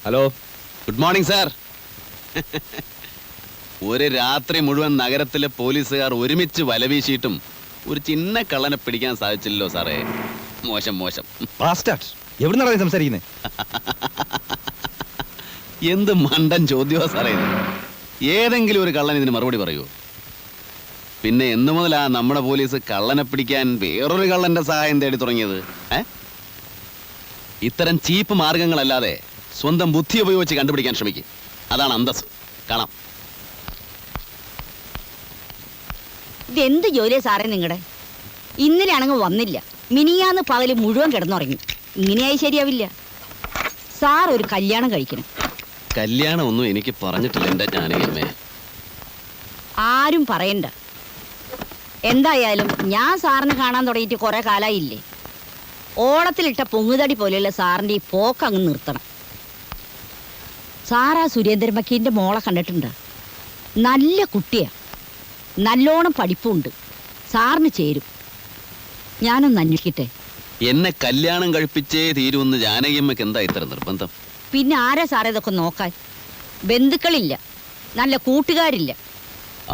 Hello, good morning sir. ഒരു രാത്രി മുഴുവൻ നഗരത്തിലെ പോലീസുകാർ ഒരുമിച്ച് വലവീശിയിട്ടും ഒരു ചിന്ന കള്ളനെ പിടിക്കാൻ സാധിച്ചില്ലല്ലോ സാറേ. മോശം മോശം. എവിടുന്നാണ് സംസാരിക്കുന്നത്? എന്ത് മണ്ടൻ ചോദ്യമാ സാറേ ഇത്. ഏതെങ്കിലും ഒരു കള്ളൻ ഇതിന് മറുപടി പറയൂ? പിന്നെ എന്നു മുതലാ നമ്മുടെ പോലീസ് കള്ളനെ പിടിക്കാൻ വേറൊരു കള്ളന്റെ സഹായം തേടി തുടങ്ങിയത്? ഇത്തരം ചീപ്പ് മാർഗങ്ങളല്ലാതെ സ്വന്തം ബുദ്ധി ഉപയോഗിച്ച് കണ്ടുപിടിക്കാൻ ശ്രമിക്കും. അതാണ് അന്തസ്. കാണാം. ഇതെന്ത് ജോലിയാ സാറേ നിങ്ങളുടെ? ഇന്നലെയാണെങ്കിൽ വന്നില്ല, മിനിയാന്ന് പകല് മുഴുവൻ കിടന്നുറങ്ങി. ഇങ്ങനെയായി ശരിയാവില്ല. സാർ ഒരു കല്യാണം കഴിക്കണം. കല്യാണം ഒന്നും എനിക്ക് പറഞ്ഞിട്ടില്ല എന്റെ ജാനകിയമ്മേ. ആരും പറയണ്ട. എന്തായാലും ഞാൻ സാറിന് കാണാൻ തുടങ്ങിയിട്ട് കുറെ കാലായില്ലേ. ഓളത്തിലിട്ട പൊങ്ങുതടി പോലെയുള്ള സാറിന്റെ ഈ പോക്ക് അങ്ങ് നിർത്തണം. സാറാ സുരേന്ദ്രൻ മക്കീന്റെ മോളെ കണ്ടിട്ടുണ്ട്. നല്ല കുട്ടിയാ, നല്ലോണം പഠിപ്പുണ്ട്. സാറിന് ചേരും. ഞാനൊന്ന് അന്വേഷിക്കട്ടെ. എന്നെ കല്യാണം കഴിപ്പിച്ചേ തീരുമെന്ന് ജാനകിയമ്മക്ക് എന്താ ഇത്ര നിർബന്ധം? പിന്നെ ആരാ സാറേ ഇതൊക്കെ നോക്കാൻ? ബന്ധുക്കളില്ല, നല്ല കൂട്ടുകാരില്ല.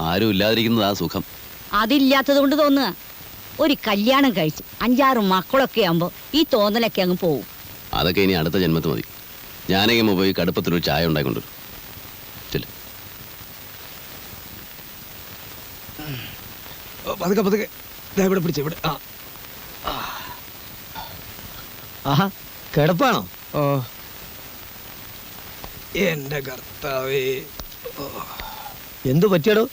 ആരും ഇല്ലാതിരിക്കുന്നത് ആ സുഖം. അതില്ലാത്തത് കൊണ്ട് തോന്നുക. ഒരു കല്യാണം കഴിച്ച് 5-6 മക്കളൊക്കെ ആകുമ്പോ ഈ തോന്നലൊക്കെ അങ്ങ് പോവും. അതൊക്കെ ഇനി അടുത്ത ജന്മത്ത് മതി. ജാനകിയമ്മ പോയി കടുപ്പത്തിലൊരു ചായ ഉണ്ടായിക്കൊണ്ടു. പതുക്കെ പതുക്കെ ഇവിടെ പിടിച്ച ഇവിടെ. ആഹാ, കിടപ്പാണോ? ഓ എന്റെ കർത്താവേ, എന്തു പറ്റിയടോ?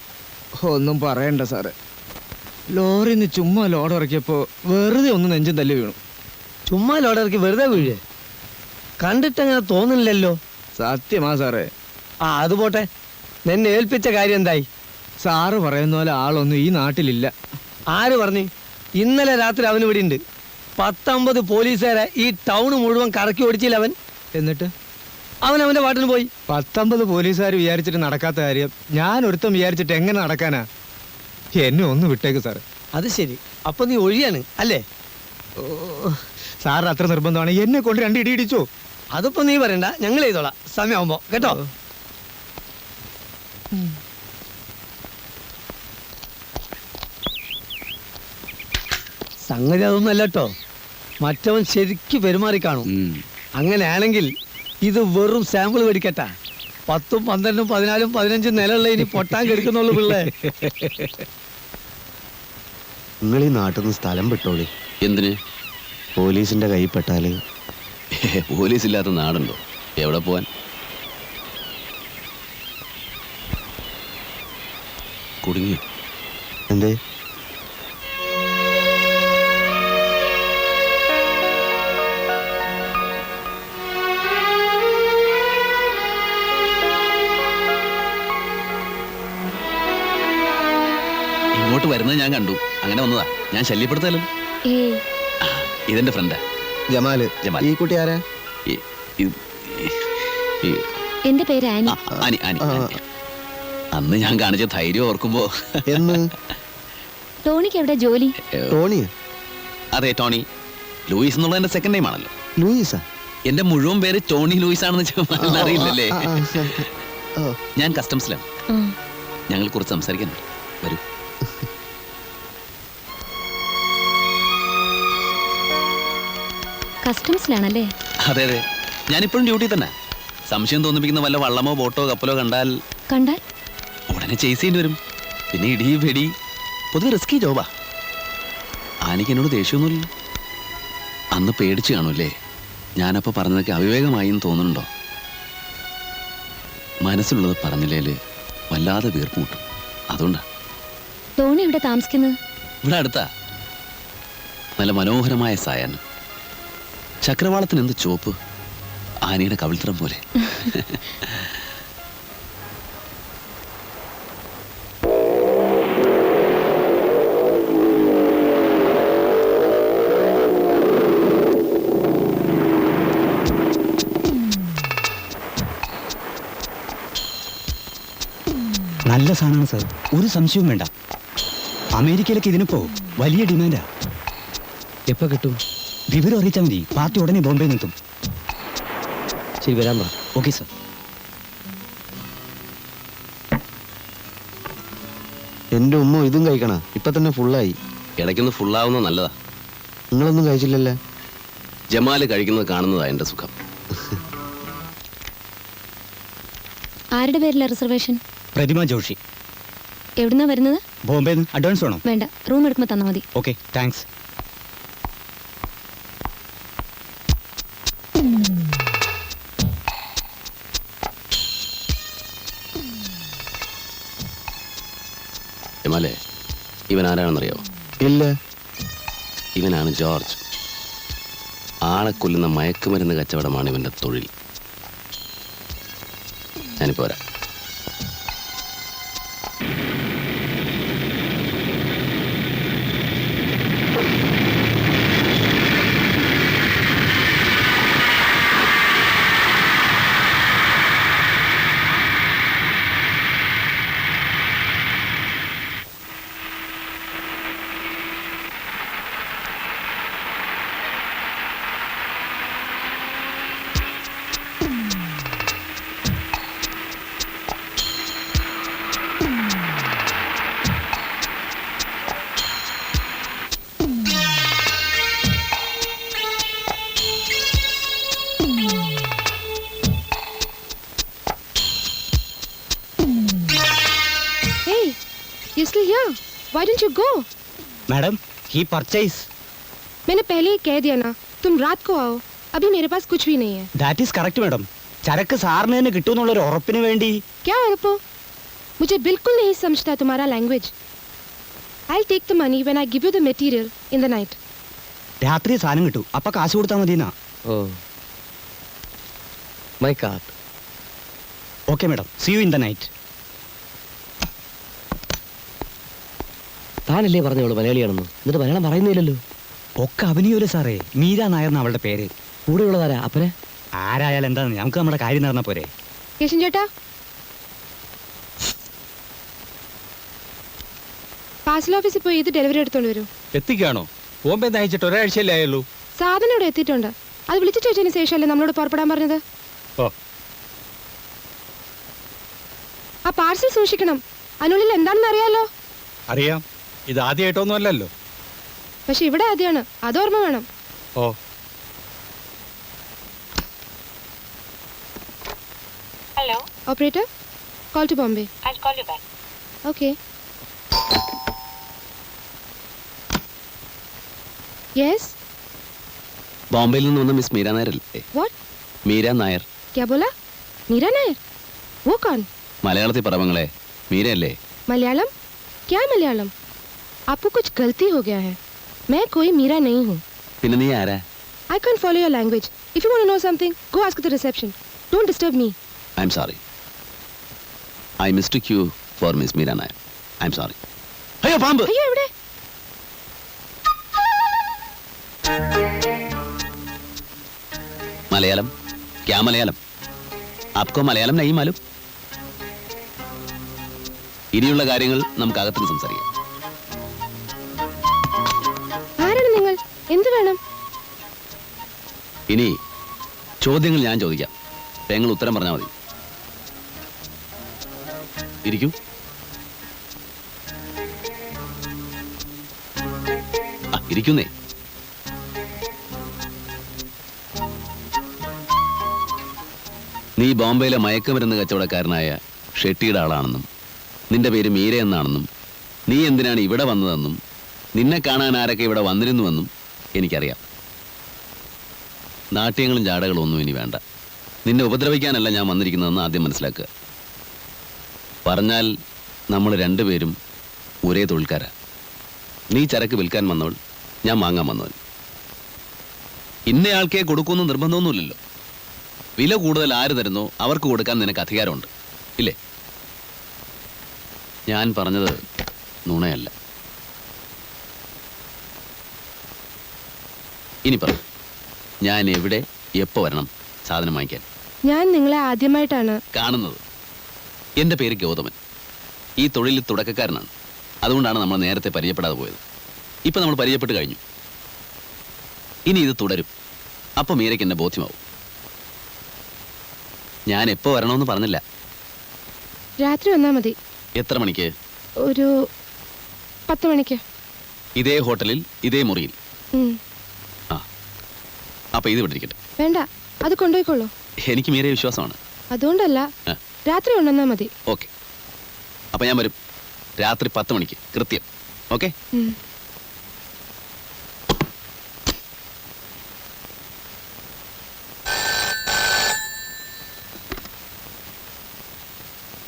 ഒന്നും പറയണ്ട സാറേ. ലോറിന്ന് ചുമ്മാ ലോഡ് ഇറക്കിയപ്പോ വെറുതെ ഒന്ന് നെഞ്ചും തല്ലി വീണു. ചുമ്മാ ലോഡ് ഇറക്കി വെറുതെ വീഴേ? കണ്ടിട്ടങ്ങനെ തോന്നുന്നില്ലല്ലോ. സത്യമാ സാറേ. അത് പോട്ടെ, നിന്നെ ഏൽപ്പിച്ച കാര്യം എന്തായി? സാറ് പറയുന്ന പോലെ ആളൊന്നും ഈ നാട്ടിലില്ല. ആര് പറഞ്ഞു? ഇന്നലെ രാത്രി അവന് ഇവിടെ ഉണ്ട്. 19 പോലീസുകാരെ ഈ ടൗൺ മുഴുവൻ കറക്കി ഓടിച്ചില്ല അവൻ. എന്നിട്ട് അവന്റെ പാട്ടിന് പോയി. 19 പോലീസുകാർ വിചാരിച്ചിട്ട് നടക്കാത്ത കാര്യം ഞാൻ ഒരുത്തം വിചാരിച്ചിട്ട് എങ്ങനെ നടക്കാനാ? എന്നെ ഒന്ന് വിട്ടേക്ക് സാറ്. അത് ശരി, അപ്പൊ നീ ഒഴിയാണ് അല്ലേ? സാറിന് അത്ര നിർബന്ധമാണ് എന്നെ കൊണ്ട് 2 ഇടി ഇടിച്ചോ? അതിപ്പോ നീ പറയണ്ട, ഞങ്ങൾ ചെയ്തോളാം സമയമാകുമ്പോ, കേട്ടോ? സംഗതി അതൊന്നും അല്ല കേട്ടോ. മറ്റവൻ ശരിക്ക് പെരുമാറി കാണും. അങ്ങനെയാണെങ്കിൽ ഇത് വെറും സാമ്പിൾ മേടിക്കട്ടാ. 10, 12, 14, 15 നിലയുള്ള ഇനി പൊട്ടാൻ കെടുക്കുന്നുള്ളൂ പിള്ളേ. നിങ്ങൾ ഈ നാട്ടിൽ നിന്ന് സ്ഥലം വിട്ടോളി. എന്തിന്? പോലീസിന്റെ കൈ പെട്ടാല്. പോലീസ് ഇല്ലാത്ത നാടുണ്ടോ? എവിടെ പോവാൻ? കുടുങ്ങി. എന്തേ? ഇങ്ങോട്ട് വരുന്നത് ഞാൻ കണ്ടു, അങ്ങനെ വന്നതാ. ഞാൻ ശല്യപ്പെടുത്തല്ലോ. ഇതെന്റെ ഫ്രണ്ടാ ജമാല്. ജമാൽ. ഈ കുട്ടി ആരാ? എന്റെ പേര് ആനി. ആനി. അന്ന് ഞാൻ കാണിച്ച ധൈര്യം ഓർക്കുമ്പോ. എന്ന്? ടോണിക്ക് എവിടെ ജോലി? ടോണി? അതെ, ടോണി. ലൂയിസ് എന്നുള്ള എന്റെ സെക്കൻഡ് നെയിം ആണല്ലോ. ലൂയിസാ? എന്റെ മുഴുവൻ പേര് ടോണി ലൂയിസ് ആണെന്ന് അറിയില്ലല്ലേ? ഞാൻ കസ്റ്റംസിലാണ്. ഞങ്ങൾ കുറച്ച് സംസാരിക്കാനുണ്ട്. വരൂ. കസ്റ്റംസിലാണല്ലേ? അതെ അതെ, ഞാനിപ്പോഴും ഡ്യൂട്ടി തന്നെ. സംശയം തോന്നിപ്പിക്കുന്ന വല്ല വള്ളമോ ബോട്ടോ കപ്പലോ കണ്ടാൽ ഉടനെ ചേസ് ചെയ്യേണ്ടി വരും. പിന്നെ ഇടി വെടി, പൊതുവെ റിസ്കി ജോബാ. ആനിക്ക് എന്നോട് ദേഷ്യമൊന്നുമില്ല. അന്ന് പേടിച്ചു കാണൂല്ലേ? ഞാനപ്പോ പറഞ്ഞതൊക്കെ അവിവേകമായി എന്ന് തോന്നുന്നുണ്ടോ? മനസ്സിലുള്ളത് പറഞ്ഞില്ലേല് വല്ലാതെ വീർപ്പ് മുട്ടും. അതുകൊണ്ടാ. ടോണി ഇവിടെ താമസിക്കുന്നത്? ഇവിടെ അടുത്താ. നല്ല മനോഹരമായ സായാഹ്നം. ചക്രവാളത്തിന് എന്ത് ചുവപ്പ്! ആനയുടെ കവിൾത്തരം പോലെ. നല്ല സാധനമാണ് സാർ, ഒരു സംശയവും വേണ്ട. അമേരിക്കയിലേക്ക് ഇതിനിപ്പോ വലിയ ഡിമാൻഡാ. എപ്പോ കിട്ടും? വിവരം അറിയിച്ചാൽ മതി. പാർട്ടി ഉടനെ ബോംബെ നിന്നെത്തും. ശരി, വരാൻ പറ. Okay sir. എന്റെ ഉമ്മ ഇതും കഴിക്കണ ഇപ്പൊ തന്നെ ഫുള്ളായി. ഇടയ്ക്കൊന്ന് ഫുള്ളാവുന്നത് നല്ലതാ. നിങ്ങളൊന്നും കഴിച്ചില്ലല്ലേ? ജമാല് കഴിക്കുന്നത് കാണുന്നതാ എൻ്റെ സുഖം. ആരുടെ പേരില റിസർവേഷൻ? പ്രതിമ ജോഷി. എവിടുന്നാ വരുന്നത്? ബോംബെ. അഡ്വാൻസ് വേണോ? വേണ്ട, റൂം എടുക്കുമ്പോൾ തന്നാൽ മതി. Okay, thanks. ജമാലെ, ഇവൻ ആരാണെന്നറിയാവോ? ഇല്ല. ഇവനാണ് ജോർജ്. ആളെ കൊല്ലുന്ന മയക്കുമരുന്ന് കച്ചവടമാണ് ഇവന്റെ തൊഴിൽ. ഞാനിപ്പോ വരാം. You still here? Why didn't you go? Madam, he purchase. मैंने पहले ही कह दिया ना, तुम रात को आओ. अभी मेरे पास कुछ भी नहीं है. That is correct, madam. ചരക്ക് സാറിന് തന്നെ കിട്ടുമെന്നുള്ളൊരു ഉറപ്പിന് വേണ്ടി. क्या उरपो? मुझे बिल्कुल नहीं समझता तुम्हारा language. I'll take the money when I give you the material in the night. രാത്രി സാധനം കിട്ടും, അപ്പൊ കാശ് കൊടുത്താൽ മതിയെന്നാ. Oh my card. Okay madam, see you in the night. താനല്ലേ പറഞ്ഞോളൂ മലയാളിയാണെന്ന്, എന്നിട്ട് മലയാളം പറയുന്നില്ലല്ലോ. ഒക്കെ അഭിനയില്ല സാറേ. മീര നായർ എന്ന അവളുടെ പേര്. കൂടെയുള്ളതാരാ? അപ്പനെ ആരായാലും എന്താന്ന് നമുക്ക് നമ്മുടെ കാര്യം നടന്നാ പോരെ. केशन ചേട്ടാ, പാർസൽ ഓഫീസിൽ പോയി ഇത് ഡെലിവറി എടുത്തോണ്ട് വരൂ. എത്തിക്കാണോ? ബോംബെ അയച്ചിട്ട് ഒരാഴ്ചയല്ലേ ആയുള്ളൂ. സാധനം ഇവിടെ എത്തിയിട്ടുണ്ട്. അത് വിളിച്ചു ചോദിച്ചതിന് ശേഷമല്ലേ നമ്മളോട് പുറപ്പെടാൻ പറഞ്ഞത്. ഓ, ആ പാർസൽ സൂക്ഷിക്കണം. അതിനുള്ളിൽ എന്താണെന്ന് അറിയാലോ. അറിയാം. ഇത് ആദ്യമായിട്ടൊന്നും അല്ലല്ലോ. പക്ഷെ ഇവിടെ ആദ്യമാണ്, അത് ഓർമ്മ വേണം. Oh, Hello, operator, call to Bombay. I'll call you back. Okay. Yes, ബോംബെയിൽ നിന്ന് വന്ന മിസ് മീര നായരല്ലേ? व्हाट? മീര നായർ. क्या बोला? मीरा नायर? वो कौन? മലയാളത്തിൽ പറവങ്ങളെ, മീരയല്ലേ? मलयालम? क्या मलयालम? आपको कुछ गलती हो गया है. मैं कोई मीरा नहीं हूँ. പിന്നെ നീ ആരാ? I can't follow your language. If you want to know something, go ask at the reception. Don't disturb me. I am sorry. I mistake you for miss Meera Nair. I am sorry. അയ്യോ പാമ്പ്! അയ്യോ എവിടെ? മലയാളം? ക്യാ മലയാളം? ആപ്കോ മലയാളം നഹീ മാലൂം? ഇനിയുള്ള കാര്യങ്ങൾ നമുക്ക് അകത്തുനിന്ന് സംസാരിക്കാം. ആരാണ് നിങ്ങൾ? എന്ത് വേണം? ഇനി ചോദ്യങ്ങൾ ഞാൻ ചോദിക്കാം, നിങ്ങൾ ഉത്തരം പറഞ്ഞാൽ മതി. ഇരിക്കൂ. ഇരിക്കുന്നേ. നീ ബോംബെയിലെ മയക്കുമരുന്ന് കച്ചവടക്കാരനായ ഷെട്ടിയുടെ ആളാണെന്നും നിന്റെ പേര് മീര എന്നാണെന്നും നീ എന്തിനാണ് ഇവിടെ വന്നതെന്നും നിന്നെ കാണാൻ ആരൊക്കെ ഇവിടെ വന്നിരുന്നുവെന്നും എനിക്കറിയാം. നാട്യങ്ങളും ജാടകളും ഒന്നും ഇനി വേണ്ട. നിന്നെ ഉപദ്രവിക്കാനല്ല ഞാൻ വന്നിരിക്കുന്നതെന്ന് ആദ്യം മനസ്സിലാക്കുക. പറഞ്ഞാൽ നമ്മൾ രണ്ടുപേരും ഒരേ തൊഴിൽക്കാരാ. നീ ചരക്ക് വിൽക്കാൻ വന്നവൾ, ഞാൻ വാങ്ങാൻ വന്നവൻ. ഇന്നയാൾക്കേ കൊടുക്കുമെന്ന് നിർബന്ധമൊന്നുമില്ലല്ലോ. വില കൂടുതൽ ആര് തരുന്നോ അവർക്ക് കൊടുക്കാൻ നിനക്ക് അധികാരമുണ്ട്, ഇല്ലേ? ഞാൻ പറഞ്ഞത് നുണയല്ല. ഇനി പറ, ഞാൻ എവിടെ എപ്പോ വരണം സാധനം വാങ്ങിക്കാൻ? ഞാൻ നിങ്ങളെ ആദ്യമായിട്ടാണ് കാണുന്നത്. എൻ്റെ പേര് ഗൗതമൻ. ഈ തൊഴിലിൽ തുടക്കക്കാരനാണ്. അതുകൊണ്ടാണ് നമ്മൾ നേരത്തെ പരിചയപ്പെടാതെ പോയത്. ഇപ്പം നമ്മൾ പരിചയപ്പെട്ട് കഴിഞ്ഞു. ഇനി ഇത് തുടരും. അപ്പം മീരയ്ക്ക് എന്നെ ബോധ്യമാവും. ഞാൻ എപ്പോ വരണമെന്ന് പറഞ്ഞില്ല. രാത്രി വന്നാൽ മതി. എത്ര മണിക്ക്? ഒരു 10 മണിക്ക്. ഇതേ ഹോട്ടലിൽ ഇതേ മുറിയിൽ? ഉം. ആ, അപ്പൊ ഇത് വിട്ടിരിക്കട്ടെ. വേണ്ട, അത് കൊണ്ടുപോയിക്കോളൂ. എനിക്ക് മീരെ വിശ്വാസമാണ്. അതുകൊണ്ടല്ല, ആ. രാത്രി കൊണ്ടുവന്നാൽ മതി. ഓക്കെ, അപ്പൊ ഞാൻ വരും രാത്രി 10 മണിക്ക് കൃത്യം. ഓക്കെ. ഉം.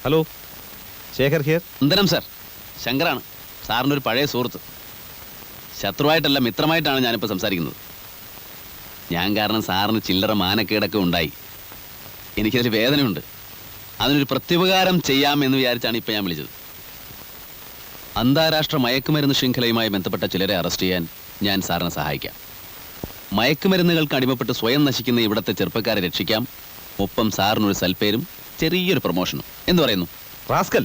Hello, Shekhar here. Nandanam sir, ശങ്കറാണ്. സാറിൻ്റെ ഒരു പഴയ സുഹൃത്ത്. ശത്രുവായിട്ടല്ല, മിത്രമായിട്ടാണ് ഞാനിപ്പോൾ സംസാരിക്കുന്നത്. ഞാൻ കാരണം സാറിന് ചില്ലറ മാനക്കേടൊക്കെ ഉണ്ടായി. എനിക്കതിൽ വേദനയുണ്ട്. അതിനൊരു പ്രത്യുപകാരം ചെയ്യാമെന്ന് വിചാരിച്ചാണ് ഇപ്പം ഞാൻ വിളിച്ചത്. അന്താരാഷ്ട്ര മയക്കുമരുന്ന് ശൃംഖലയുമായി ബന്ധപ്പെട്ട ചിലരെ അറസ്റ്റ് ചെയ്യാൻ ഞാൻ സാറിനെ സഹായിക്കാം. മയക്കുമരുന്നുകൾക്ക് അടിമപ്പെട്ട് സ്വയം നശിക്കുന്ന ഇവിടുത്തെ ചെറുപ്പക്കാരെ രക്ഷിക്കാം. ഒപ്പം സാറിനൊരു സൽപ്പേരും ചെറിയൊരു പ്രൊമോഷനും. എന്തു പറയുന്നു? റാസ്കൽ,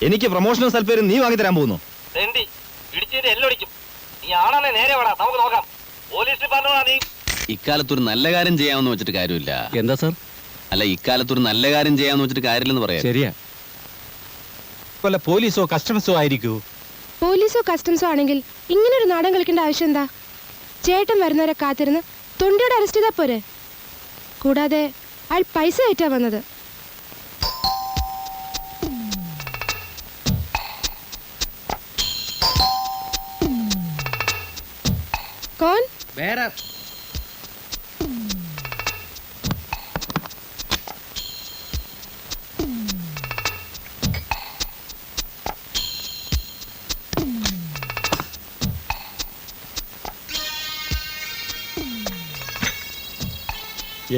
എനിക്ക് പ്രൊമോഷണൽ സൽപ്പേരും നീ വാങ്ങി തരാൻ പോകുന്നു? ഇക്കാലത്തൊരു നല്ല കാര്യം ചെയ്യാമെന്ന് വെച്ചിട്ട് കാര്യമില്ല. എന്താ സാർ? അല്ല, ഇക്കാലത്തൊരു നല്ല കാര്യം ചെയ്യാമെന്ന് വെച്ചിട്ട് കാര്യമില്ലെന്ന് പറയാം. ശരിയാ. വല്ല പോലീസോ കസ്റ്റംസോ ആയിരിക്കൂ. പോലീസോ കസ്റ്റംസോ ആണെങ്കിൽ ഇങ്ങനൊരു നാടൻ കളിക്കേണ്ട ആവശ്യം എന്താ? ചേട്ടൻ വരുന്നവരെ കാത്തിരുന്ന് തൊണ്ടിയോടെ അറസ്റ്റ് ചെയ്താൽ പോരെ? കൂടാതെ അയാൾ പൈസ ആയിട്ടാ വന്നത്. कौन? बेरर.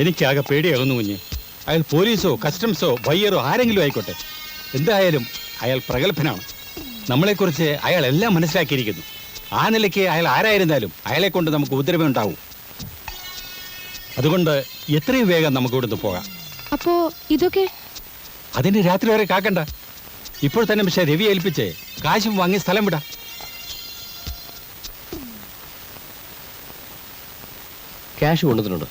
എനിക്കാകെ പേടിയാകുന്നു കുഞ്ഞ്. അയാൾ പോലീസോ കസ്റ്റംസോ ബയ്യറോ ആരെങ്കിലും ആയിക്കോട്ടെ, എന്തായാലും അയാൾ പ്രഗത്ഭനാണ്. നമ്മളെക്കുറിച്ച് അയാൾ എല്ലാം മനസ്സിലാക്കിയിരിക്കുന്നു. ആ നിലയ്ക്ക് അയാൾ ആരായിരുന്നാലും അയാളെ കൊണ്ട് നമുക്ക് ഉപദ്രവം ഉണ്ടാവും. അതുകൊണ്ട് എത്രയും വേഗം നമുക്ക് ഇവിടുന്ന് പോകാം. അപ്പോ ഇതൊക്കെ അതിന് രാത്രി വരെ കാക്കണ്ട. ഇപ്പോൾ തന്നെ പക്ഷേ രവി ഏൽപ്പിച്ച് കാശും വാങ്ങി സ്ഥലം വിടാം. ക്യാഷ് കൊണ്ടുവന്നിട്ടുണ്ടോ?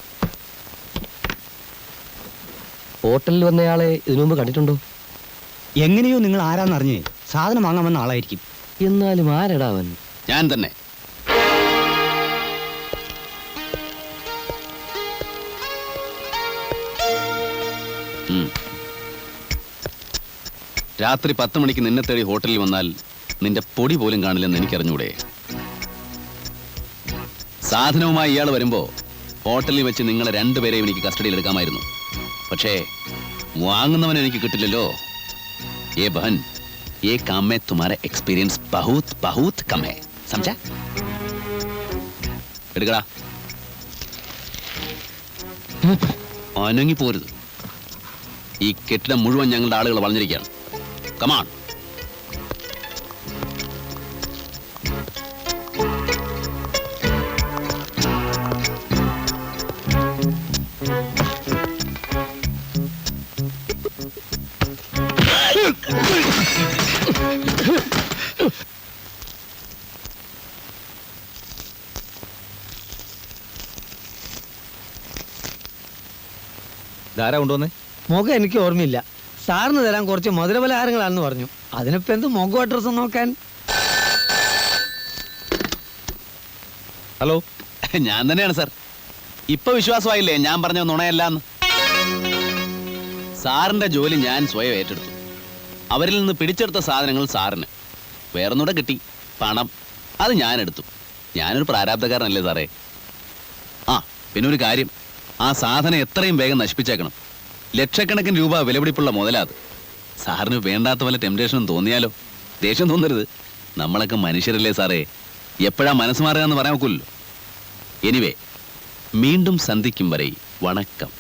ഹോട്ടലിൽ വന്നയാളെ ഇതിനു മുമ്പ് കണ്ടിട്ടുണ്ടോ? എങ്ങനെയോ നിങ്ങൾ ആരാന്നറിഞ്ഞ് സാധനം വാങ്ങാമെന്ന ആളായിരിക്കും. എന്നാലും ആരടാ അവൻ? ഞാൻ തന്നെ. രാത്രി 10 മണിക്ക് നിന്നെ തേടി ഹോട്ടലിൽ വന്നാൽ നിന്റെ പൊടി പോലും കാണില്ലെന്ന് എനിക്കറിഞ്ഞൂടെ? സാധനവുമായി ഇയാൾ വരുമ്പോ ഹോട്ടലിൽ വെച്ച് നിങ്ങളെ രണ്ടുപേരെയും എനിക്ക് കസ്റ്റഡിയിൽ എടുക്കാമായിരുന്നു. പക്ഷേ വാങ്ങുന്നവനെ എനിക്ക് കിട്ടില്ലല്ലോ. ഏ ബഹൻ, ये काम में तुम्हारा एक्सपीरियंस बहुत बहुत कम है, समझा? എടുക്കടാ. അനങ്ങി പോരുത്. ഈ കെട്ടിടം മുഴുവൻ ഞങ്ങളുടെ ആളുകൾ വളഞ്ഞിരിക്കുകയാണ്. കമാൺ. ധാരാ കൊണ്ടുവന്നേ? മുഖം എനിക്ക് ഓർമ്മയില്ല. സാറിന് തരാൻ കുറച്ച് മധുരപലഹാരങ്ങളാണെന്ന് പറഞ്ഞു. അതിനിപ്പോ എന്ത് മുഖം അഡ്രസ് നോക്കാൻ? ഹലോ, ഞാൻ തന്നെയാണ് സാർ. ഇപ്പൊ വിശ്വാസമായില്ലേ ഞാൻ പറഞ്ഞ നുണയല്ലാന്ന്? സാറിന്റെ ജോലി ഞാൻ സ്വയം ഏറ്റെടുത്തു. അവരിൽ നിന്ന് പിടിച്ചെടുത്ത സാധനങ്ങൾ സാറിന്, വേറൊന്നുകൂടെ കിട്ടി, പണം. അത് ഞാൻ എടുത്തു. ഞാനൊരു പ്രാരാബ്ധക്കാരനല്ലേ സാറേ. ആ പിന്നെ ഒരു കാര്യം, ആ സാധനം എത്രയും വേഗം നശിപ്പിച്ചേക്കണം. ലക്ഷക്കണക്കിന് രൂപ വിലപിടിപ്പുള്ള മുതലാത്. സാറിന് വേണ്ടാത്ത വല്ല ടെംപ്ടേഷനും തോന്നിയാലോ? ദേഷ്യം തോന്നരുത്, നമ്മളൊക്കെ മനുഷ്യരല്ലേ സാറേ. എപ്പോഴാ മനസ്സ് മാറുക എന്ന് പറയാൻ ഒക്കില്ലല്ലോ. എനിവേ, വീണ്ടും സന്ധിക്കും വരെ വണക്കം.